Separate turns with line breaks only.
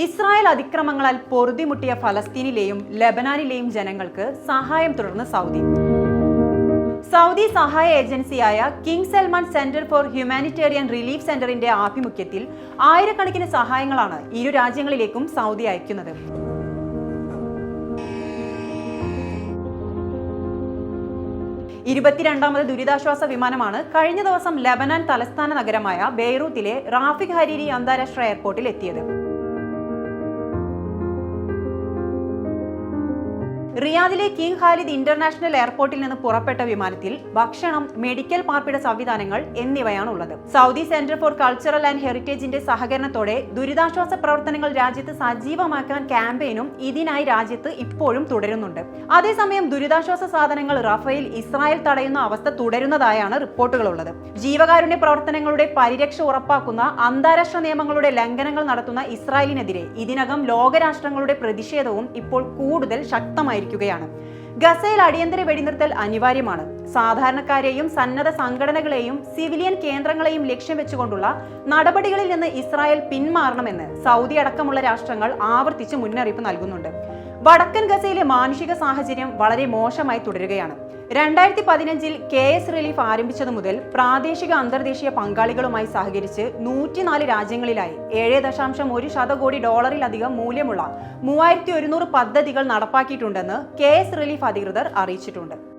Israel അതിക്രമങ്ങളാൽ പൊറുതിമുട്ടിയ ഫലസ്തീനിലെയും ലെബനാനിലെയും ജനങ്ങൾക്ക് സഹായം തുടർന്ന് സൗദി സഹായ ഏജൻസിയായ king Salman centre for humanitarian relief സെന്ററിന്റെ ആഭിമുഖ്യത്തിൽ ആയിരക്കണക്കിന് സഹായങ്ങളാണ് ഇരു രാജ്യങ്ങളിലേക്കും സൗദി അയക്കുന്നത്. ഇരുപത്തിരണ്ടാമത് ദുരിതാശ്വാസ വിമാനമാണ് കഴിഞ്ഞ ദിവസം ലെബനാൻ തലസ്ഥാന നഗരമായ ബെയ്റൂത്തിലെ റാഫിക് ഹരീരി അന്താരാഷ്ട്ര എയർപോർട്ടിൽ എത്തിയത്. റിയാദിലെ കിങ് ഖാലിദ് ഇന്റർനാഷണൽ എയർപോർട്ടിൽ നിന്ന് പുറപ്പെട്ട വിമാനത്തിൽ ഭക്ഷണം, മെഡിക്കൽ പാർപ്പിട സംവിധാനങ്ങൾ എന്നിവയാണ് ഉള്ളത്. Saudi centre for cultural and ഹെറിറ്റേജിന്റെ സഹകരണത്തോടെ ദുരിതാശ്വാസ പ്രവർത്തനങ്ങൾ രാജ്യത്ത് സജീവമാക്കാൻ ക്യാമ്പയിനും ഇതിനായി രാജ്യത്ത് ഇപ്പോഴും തുടരുന്നുണ്ട്. അതേസമയം ദുരിതാശ്വാസ സാധനങ്ങൾ റഫേൽ ഇസ്രായേൽ തടയുന്ന അവസ്ഥ തുടരുന്നതായാണ് റിപ്പോർട്ടുകളുള്ളത്. ജീവകാരുണ്യ പ്രവർത്തനങ്ങളുടെ പരിരക്ഷ ഉറപ്പാക്കുന്ന അന്താരാഷ്ട്ര നിയമങ്ങളുടെ ലംഘനങ്ങൾ നടത്തുന്ന ഇസ്രായേലിനെതിരെ ഇതിനകം ലോകരാഷ്ട്രങ്ങളുടെ പ്രതിഷേധവും ഇപ്പോൾ കൂടുതൽ ശക്തമായിരിക്കും. ഗസയിൽ അടിയന്തര വെടിനിർത്തൽ അനിവാര്യമാണ്. സാധാരണക്കാരെയും സന്നദ്ധ സംഘടനകളെയും സിവിലിയൻ കേന്ദ്രങ്ങളെയും ലക്ഷ്യം വെച്ചുകൊണ്ടുള്ള നടപടികളിൽ നിന്ന് ഇസ്രായേൽ പിന്മാറണമെന്ന് സൗദി അടക്കമുള്ള രാഷ്ട്രങ്ങൾ ആവർത്തിച്ച് മുന്നറിയിപ്പ് നൽകുന്നുണ്ട്. വടക്കൻ ഗസയിലെ മാനുഷിക സാഹചര്യം വളരെ മോശമായി തുടരുകയാണ്. 2015 KS റിലീഫ് ആരംഭിച്ചതു മുതൽ പ്രാദേശിക അന്തർദേശീയ പങ്കാളികളുമായി സഹകരിച്ച് 104 രാജ്യങ്ങളിലായി $7.1 കോടി മൂല്യമുള്ള 3100 പദ്ധതികൾ നടപ്പാക്കിയിട്ടുണ്ടെന്ന് KS റിലീഫ് അധികൃതർ അറിയിച്ചിട്ടുണ്ട്.